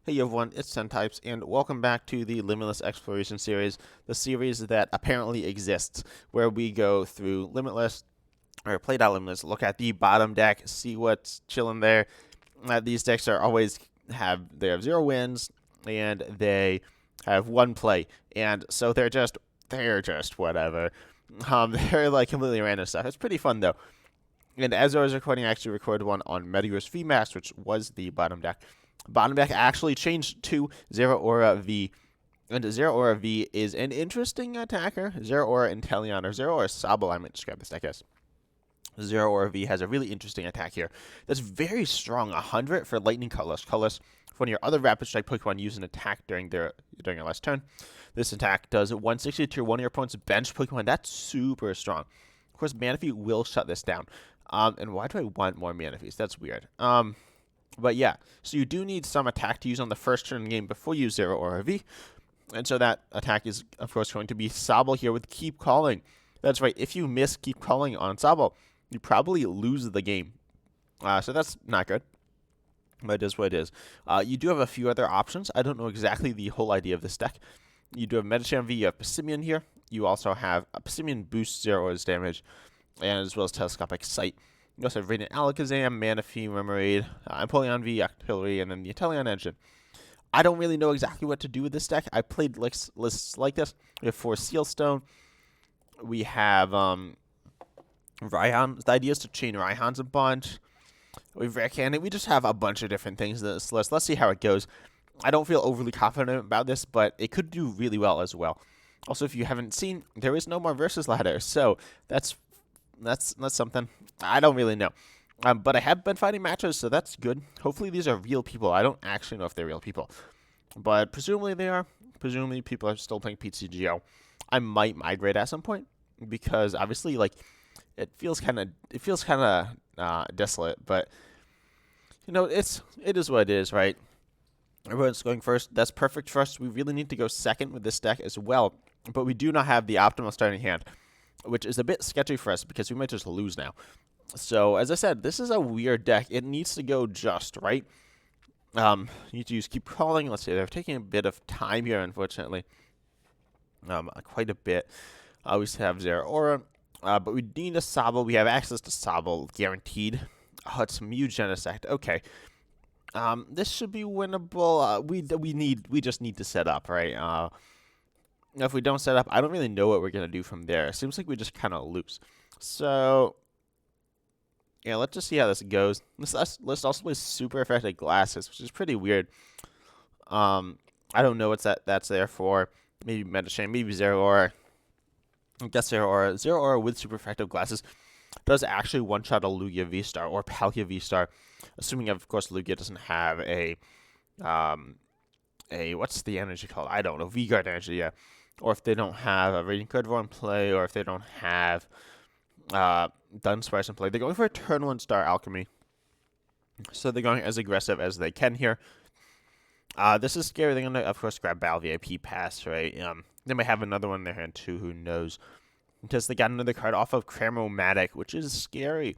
Hey everyone, it's Types, and welcome back to the Limitless Exploration series, the series that apparently exists, where we go through Limitless, or Play.Limitless, look at the bottom deck, see what's chilling there. These decks are always they have 0 wins, and they have 1 play, and so they're just whatever. They're like completely random stuff. It's pretty fun though. And as I was recording, I actually recorded one on Meteor's VMAX, which was the bottom deck. Bottom deck actually changed to Zero Aura V. And Zero Aura V is an interesting attacker. Zero Aura Inteleon, or Zero Aura Sabo, I might describe this deck as. Zero Aura V has a really interesting attack here. That's very strong. 100 for Lightning Cutlass. Cutlass, if one of your other Rapid Strike Pokemon use an attack during your last turn, this attack does 160 to one of your opponent's bench Pokemon. That's super strong. Of course, Manaphy will shut this down. And why do I want more Manaphy's? That's weird. But yeah, so you do need some attack to use on the first turn in the game before you use Zero Aura V. And so that attack is, of course, going to be Sabo here with Keep Calling. That's right, if you miss Keep Calling on Sabo, you probably lose the game. So that's not good. But it is what it is. You do have a few other options. I don't know exactly the whole idea of this deck. You do have Medicham V, you have Passimian here. You also have a Passimian boosts Zero Aura's damage, and as well as Telescopic Sight. You also have Radiant Alakazam, Manaphy, Remoraid, Empoleon V, Octillery, and then the Inteleon Engine. I don't really know exactly what to do with this deck. I played lists like this. We have 4 Sealstone. We have Raihan. The idea is to chain Raihans a bunch. We have Rare Candy. We just have a bunch of different things in this list. Let's see how it goes. I don't feel overly confident about this, but it could do really well as well. Also, if you haven't seen, there is no more versus ladder, so that's something. I don't really know. But I have been fighting matches, so that's good. Hopefully these are real people. I don't actually know if they're real people. But presumably they are. Presumably people are still playing PCGO. I might migrate at some point, because obviously, like, it feels kind of desolate, but it is what it is, right? Everyone's going first. That's perfect for us. We really need to go second with this deck as well, but we do not have the optimal starting hand, which is a bit sketchy for us because we might just lose now. So, as I said, this is a weird deck. It needs to go just right. You need to Keep Calling. Let's see, they're taking a bit of time here, unfortunately. Quite a bit. We have Zero Aura, but we need a Sabo. We have access to Sabo, guaranteed. Oh, it's Mew Genesect. Okay. This should be winnable. We just need to set up, right? If we don't set up, I don't really know what we're gonna do from there. It seems like we just kind of lose. So yeah, let's just see how this goes. This list also plays super effective glasses, which is pretty weird. I don't know what's that's there for. Maybe Medicham, maybe Zero Aura. I guess Zero Aura. Zero Aura with super effective glasses does actually one-shot a Lugia V-Star or Palkia V-Star, assuming, of course, Lugia doesn't have a what's the energy called? I don't know, V-Guard energy, yeah. Or if they don't have a Radiant Gardevoir in play, or if they don't have Dunsparce in play. They're going for Eternal and Star Alchemy, so they're going as aggressive as they can here. This is scary. They're going to, of course, grab Battle VIP Pass, right? They may have another one in their hand, too. Who knows? Because they got another card off of Cramomatic, which is scary.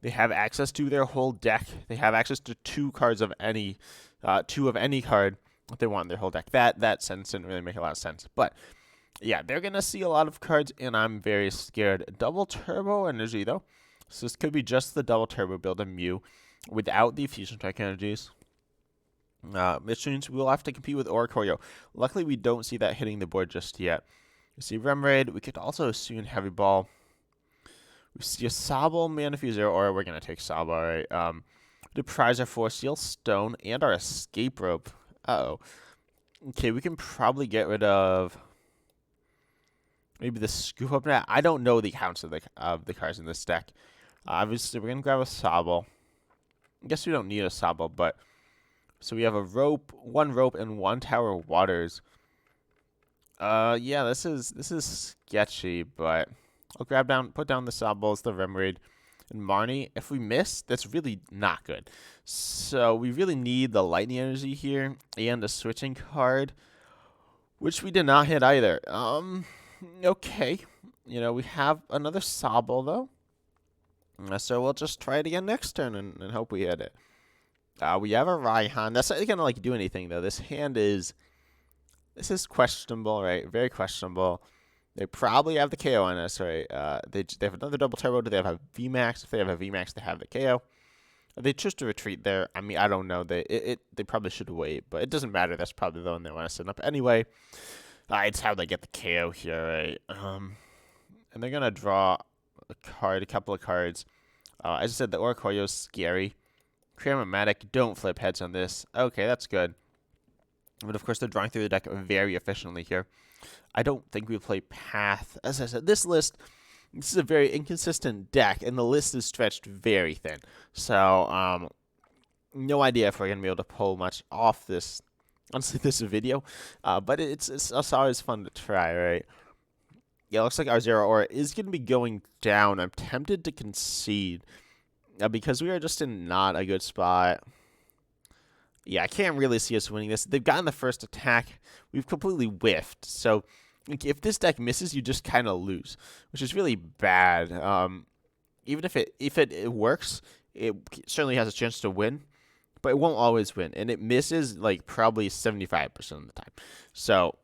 They have access to their whole deck. They have access to 2 cards of any, 2 of any card that they want in their whole deck. That sense didn't really make a lot of sense. But yeah, they're going to see a lot of cards, and I'm very scared. Double Turbo Energy, though. So this could be just the Double Turbo build of Mew without the Fusion Strike energies. Which means we'll have to compete with Oricorio. Luckily, we don't see that hitting the board just yet. We see Remoraid. We could also soon Heavy Ball. We see a Sabo, Manaphy, Zero Aura. We're going to take Sabo, right? The prize are 4 Seal Stone and our Escape Rope. Uh-oh. Okay, we can probably get rid of maybe the Scoop Up Net. I don't know the counts of the cards in this deck. Obviously, we're going to grab a Sabo. I guess we don't need a Sabo, but so we have a rope, 1 rope, and 1 Tower of Waters. Yeah, this is sketchy, but I'll put down the Sabos, the Remoraid, and Marnie. If we miss, that's really not good. So we really need the Lightning Energy here and a switching card, which we did not hit either. Okay. We have another Sabo, though. So we'll just try it again next turn and hope we hit it. We have a Raihan. That's not really gonna like do anything though. This is questionable, right? Very questionable. They probably have the KO on us, right? They have another double turbo. Do they have a VMAX? If they have a VMAX, they have the KO. They choose to retreat there. I mean, I don't know. They probably should wait, but it doesn't matter. That's probably the one they want to set up anyway. It's how they get the KO here, right? And they're gonna draw a couple of cards. As I said, the Oricorio is scary. Cramomatic, don't flip heads on this. Okay, that's good. But of course, they're drawing through the deck very efficiently here. I don't think we play Path. As I said, this is a very inconsistent deck, and the list is stretched very thin. So, no idea if we're going to be able to pull much off this, honestly, this video. But it's always fun to try, right? Yeah, it looks like our Zero Aura is going to be going down. I'm tempted to concede because we are just in not a good spot. Yeah, I can't really see us winning this. They've gotten the first attack. We've completely whiffed. So if this deck misses, you just kind of lose, which is really bad. Even if it works, it certainly has a chance to win, but it won't always win, and it misses like probably 75% of the time. So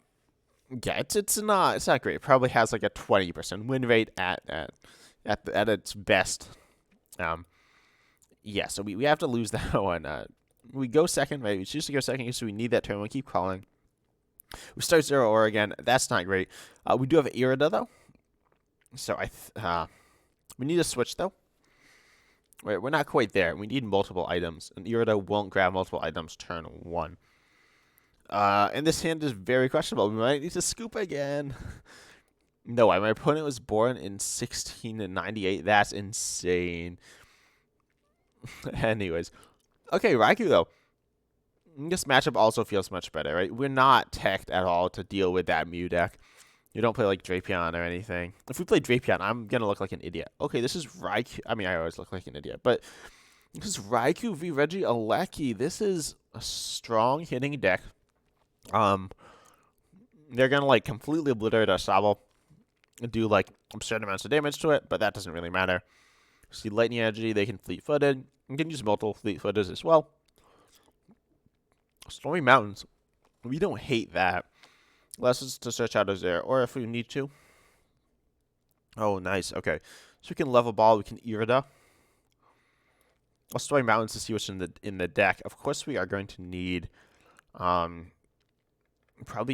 yeah, it's not great. It probably has like a 20% win rate at its best. Yeah, so we have to lose that one. We go second, right? We choose to go second because we need that turn. We keep calling. We start Zero Aura again. That's not great. We do have Irida, though. So we need a switch, though. Wait, we're not quite there. We need multiple items. And Irida won't grab multiple items turn 1. And this hand is very questionable. We might need to scoop again. No, my opponent was born in 1698. That's insane. Anyways. Okay, Raikou, though. This matchup also feels much better, right? We're not teched at all to deal with that Mew deck. You don't play like Drapion or anything. If we play Drapion, I'm going to look like an idiot. Okay, this is Raikou. I mean, I always look like an idiot. But this is Raikou v Regieleki. This is a strong hitting deck. They're going to like completely obliterate our Sobble and do like absurd amounts of damage to it, but that doesn't really matter. See Lightning Energy, they can fleet-footed. You can use multiple fleet-footers as well. Stormy Mountains. We don't hate that. Allows us to search out a Zero, or if we need to. Oh, nice. Okay. So we can level ball. We can Irida. Stormy Mountains to see what's in the deck. Of course, we are going to need probably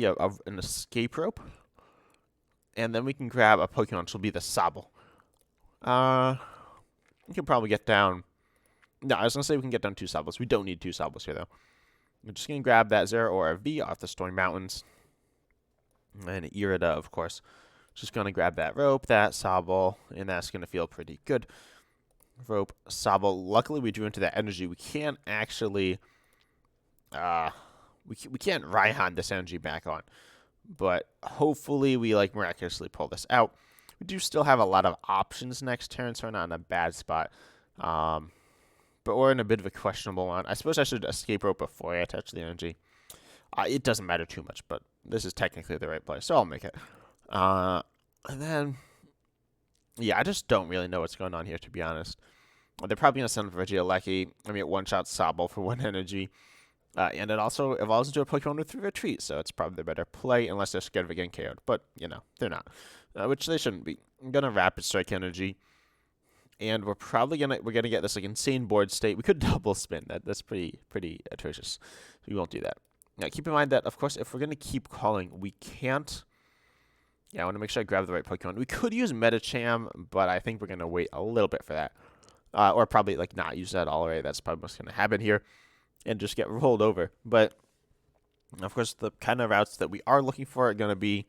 an escape rope. And then we can grab a Pokemon, which will be the Sobble. We can probably get down. No, I was going to say we can get down 2 Sobbles. We don't need 2 Sobbles here, though. We're just going to grab that Zero or a V off the Stormy Mountains. And Irida, of course. Just going to grab that rope, that Sobble, and that's going to feel pretty good. Rope, Sobble. Luckily, we drew into that energy. We can't actually... we can't Raihan this energy back on. But hopefully we like miraculously pull this out. We do still have a lot of options next turn, so we're not in a bad spot. But we're in a bit of a questionable one. I suppose I should escape rope before I attach the energy. It doesn't matter too much, but this is technically the right play, so I'll make it. And then, yeah, I just don't really know what's going on here, to be honest. They're probably going to send up Regieleki. I mean, it one-shot Sobble for 1 energy. And it also evolves into a Pokemon with 3 retreat, so it's probably the better play, unless they're scared of it getting KO'd. But, you know, they're not. Which they shouldn't be. I'm going to Rapid Strike energy. And we're probably gonna get this like insane board state. We could double spin. That's pretty atrocious. We won't do that. Now keep in mind that of course if we're gonna keep calling, we can't. Yeah, I want to make sure I grab the right Pokemon. We could use Medicham, but I think we're gonna wait a little bit for that, or probably like not use that at all. Right, that's probably what's gonna happen here, and just get rolled over. But of course, the kind of routes that we are looking for are gonna be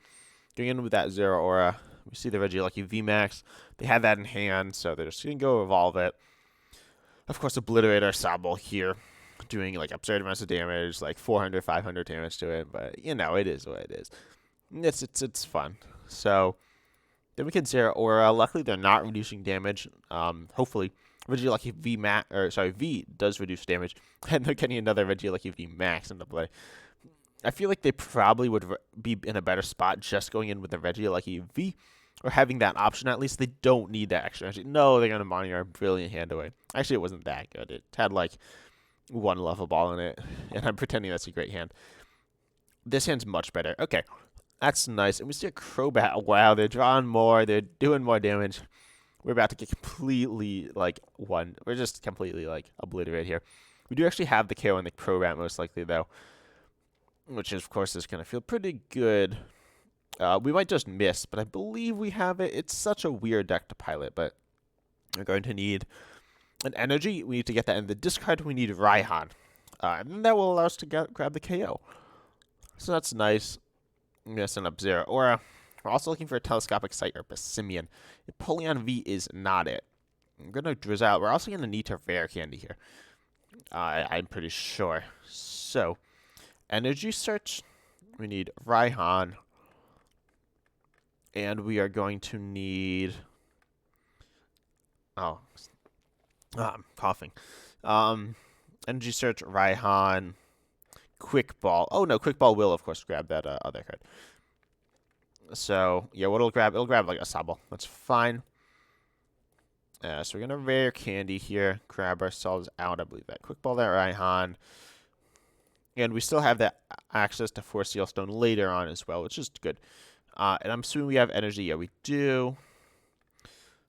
going in with that Zero Aura. We see the Regieleki VMAX. They have that in hand, so they're just going to go evolve it. Of course, obliterate our Sobble here, doing like absurd amounts of damage, like 400, 500 damage to it. But, you know, it is what it is. It's fun. So, then we can Zero Aura. Luckily, they're not reducing damage. Hopefully, Regieleki V does reduce damage. And they're getting another Regieleki VMAX into play. I feel like they probably would be in a better spot just going in with the Regieleki V, or having that option at least. They don't need that extra energy. No, they're going to monitor a brilliant hand away. Actually, it wasn't that good. It had like one level ball in it, and I'm pretending that's a great hand. This hand's much better. Okay, that's nice. And we see a Crobat. Wow, they're drawing more. They're doing more damage. We're about to get completely, like, one. We're just completely, like, obliterated here. We do actually have the KO in the Crobat, most likely, though. Which, of course, is going to feel pretty good. We might just miss, but I believe we have it. It's such a weird deck to pilot, but we're going to need an energy. We need to get that in the discard. We need Raihan. And then that will allow us to grab the KO. So that's nice. I'm going to send up Zero Aura. We're also looking for a Telescopic Sight or Passimian. Empoleon V is not it. I'm going to Drizzle out. We're also going to need to Rare Candy here. I'm pretty sure. So, Energy Search. We need Raihan. And we are going to need... Oh, I'm coughing. Energy Search, Raihan, Quick Ball. Oh, no, Quick Ball will, of course, grab that other card. So, yeah, what it'll grab? It'll grab, like, a Sobble. That's fine. So we're going to Rare Candy here. Grab ourselves out, I believe that. Quick Ball, that Raihan. And we still have that access to Force Seal Stone later on as well, which is good. And I'm assuming we have energy. Yeah, we do.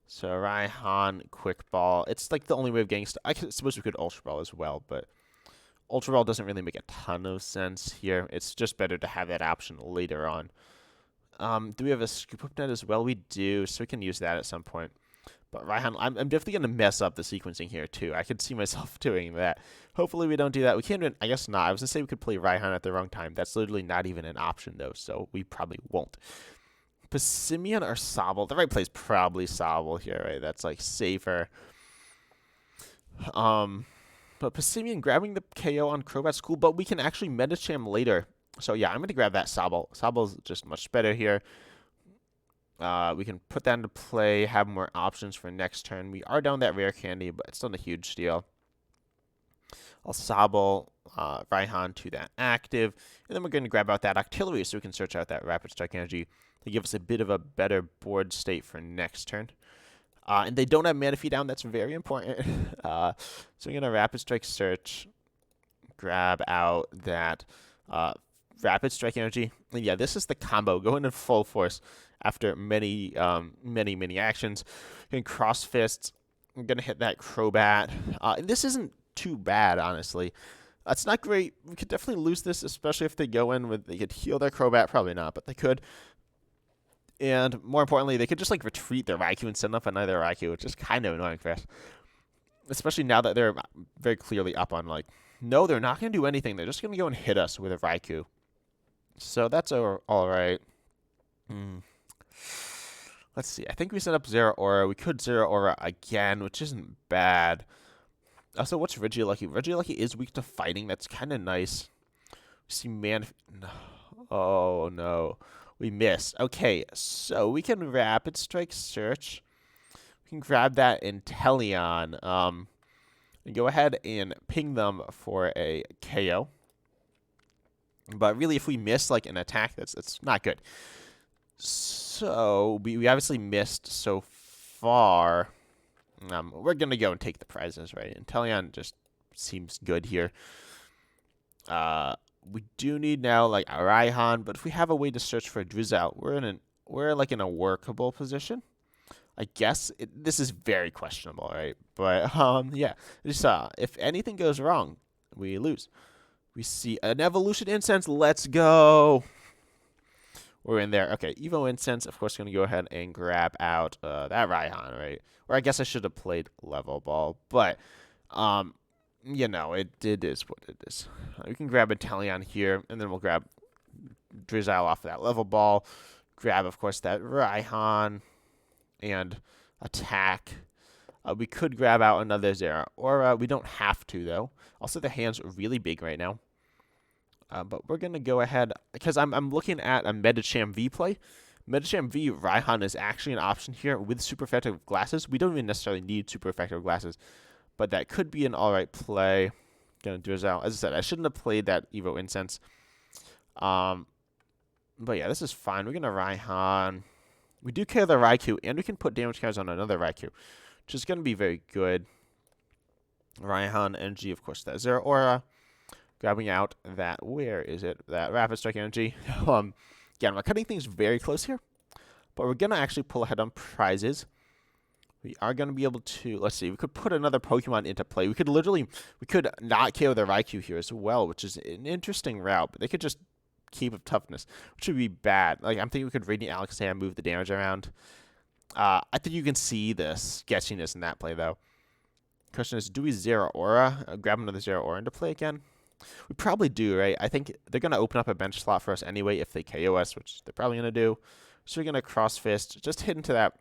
So Raihan, Quick Ball. It's like the only way of getting stuff. I suppose we could Ultra Ball as well, but Ultra Ball doesn't really make a ton of sense here. It's just better to have that option later on. Do we have a Scoop Up Net as well? We do, so we can use that at some point. But Raihan, I'm definitely going to mess up the sequencing here, too. I could see myself doing that. Hopefully we don't do that. We can't, I guess not. I was going to say we could play Raihan at the wrong time. That's literally not even an option, though, so we probably won't. Passimian or Sobble? The right play is probably Sobble here, right? That's, like, safer. But Passimian grabbing the KO on Crobat's cool, but we can actually Medicham later. So, yeah, I'm going to grab that Sobble. Sobble's just much better here. We can put that into play, have more options for next turn. We are down that Rare Candy, but it's not a huge deal. I'll Sobble Raihan to that active, and then we're going to grab out that Octillery so we can search out that Rapid Strike Energy to give us a bit of a better board state for next turn. And they don't have Manaphy down. That's very important. So we're going to Rapid Strike Search, grab out that Rapid Strike Energy. And yeah, this is the combo. Going in full force after many actions. And Cross Fists. I'm going to hit that Crobat. This isn't too bad, honestly. It's not great. We could definitely lose this, especially if they go in with... They could heal their Crobat. Probably not, but they could. And more importantly, they could just like retreat their Raikou and send up another Raikou, which is kind of annoying for us. Especially now that they're very clearly up on, like... No, they're not going to do anything. They're just going to go and hit us with a Raikou. So that's alright. Let's see. I think we set up Zero Aura. We could Zero Aura again, which isn't bad. Also, what's Regieleki? Regieleki is weak to fighting. That's kind of nice. We see Oh, no. We missed. Okay, so we can Rapid Strike Search. We can grab that Inteleon. And go ahead and ping them for a KO. But really, if we miss like an attack, that's not good. So we obviously missed so far. We're gonna go and take the prizes, right? Inteleon just seems good here. We do need now like a Raihan, but if we have a way to search for a Drizzle, we're like in a workable position. I guess this is very questionable, right? But yeah, just if anything goes wrong, we lose. We see an Evolution Incense. Let's go. We're in there. Okay, Evo Incense, of course, going to go ahead and grab out that Raihan, right? Or I guess I should have played Level Ball, but you know, it is what it is. We can grab Inteleon here, and then we'll grab Drizzle off of that Level Ball. Grab, of course, that Raihan and attack. We could grab out another Zera Aura. We don't have to, though. Also, the hand's really big right now. But we're going to go ahead, because I'm looking at a Medicham V play. Medicham V Raihan is actually an option here with super effective glasses. We don't even necessarily need super effective glasses, but that could be an alright play. Going to Drizzle. As I said, I shouldn't have played that Evo Incense. But yeah, this is fine. We're going to Raihan. We do kill the Raikou, and we can put damage cards on another Raikou, which is going to be very good. Raihan Energy, of course, that Zero Aura. Grabbing out that, where is it? That Rapid Strike Energy. Again, we're cutting things very close here, but we're going to actually pull ahead on prizes. We are going to be able to, let's see, we could put another Pokemon into play. We could not KO the Raikou here as well, which is an interesting route, but they could just keep up toughness, which would be bad. Like, I'm thinking we could Radiant Alakazam, move the damage around. I think you can see the sketchiness in that play, though. Question is, do we Zero Aura? Grab another Zero Aura into play again? We probably do, right? I think they're going to open up a bench slot for us anyway if they KO us, which they're probably going to do. So we're going to Cross Fist, just hit into that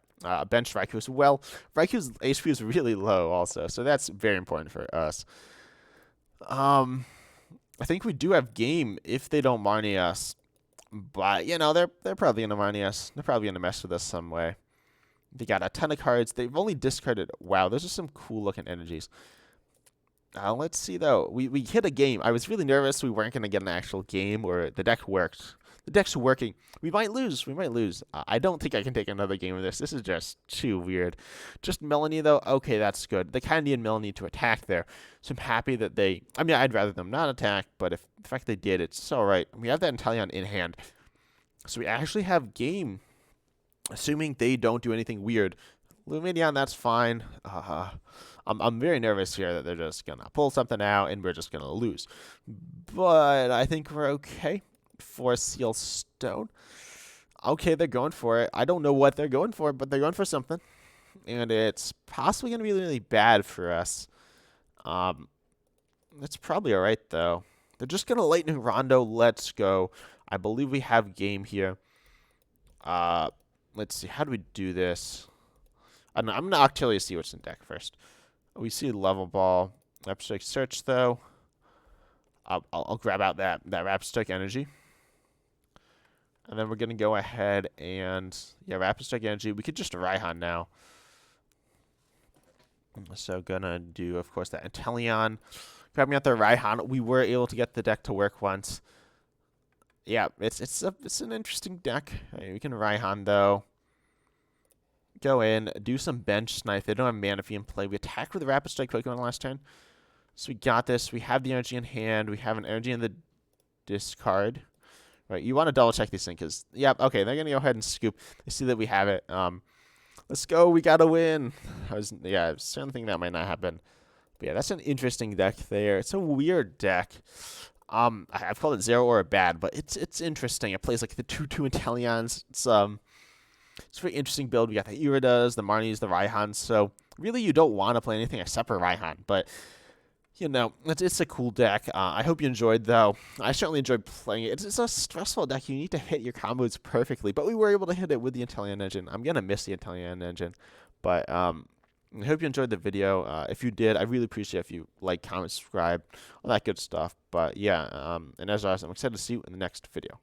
bench Raikou as well. Raikou's HP is really low also, so that's very important for us. I think we do have game if they don't Marnie us. But, you know, they're probably going to Marnie us. They're probably going to mess with us some way. They got a ton of cards. They've only discarded... Wow, those are some cool-looking energies. Let's see, though. We hit a game. I was really nervous we weren't going to get an actual game, or the deck worked. The deck's working. We might lose. We might lose. I don't think I can take another game of this. This is just too weird. Just Melanie, though. Okay, that's good. They kind of need Melanie to attack there. So I'm happy that they... I mean, I'd rather them not attack, but if the fact they did, it's all right. We have that Inteleon in hand. So we actually have game, assuming they don't do anything weird. Lumineon, that's fine. I'm very nervous here that they're just going to pull something out and we're just going to lose. But I think we're okay. For Seal Stone. Okay, they're going for it. I don't know what they're going for, but they're going for something. And it's possibly going to be really bad for us. That's probably all right, though. They're just going to Lightning Rondo. Let's go. I believe we have game here. Let's see. How do we do this? I don't know. I'm going to Octillery see what's in deck first. We see Level Ball. Rapid Strike Search, though. I'll grab out that Rapid Strike Energy. And then we're going to go ahead and, yeah, Rapid Strike Energy. We could just Raihan now. So going to do, of course, that Inteleon. Grabbing out the Raihan. We were able to get the deck to work once. Yeah, it's an interesting deck. We can Raihan, though. Go in, do some bench snipe. They don't have Manaphy in play. We attack with the Rapid Strike Pokemon last turn. So we got this. We have the energy in hand. We have an energy in the discard. Right, you want to double check these things because, yeah, okay, they're going to go ahead and scoop. They see that we have it. Let's go. We got to win. I was certainly thinking that might not happen. But, yeah, that's an interesting deck there. It's a weird deck. I've called it Zero Aura bad, but it's interesting. It plays like the 2/2 Inteleons. It's a very interesting build. We got the Iridas, the Marnies, the Raihans. So, really, you don't want to play anything except for Raihan. But... you know, it's a cool deck. I hope you enjoyed, though. I certainly enjoyed playing it. It's a stressful deck. You need to hit your combos perfectly, but we were able to hit it with the Inteleon engine. I'm going to miss the Inteleon engine, but I hope you enjoyed the video. If you did, I really appreciate if you like, comment, subscribe, all that good stuff. But, yeah, and as always, I'm excited to see you in the next video.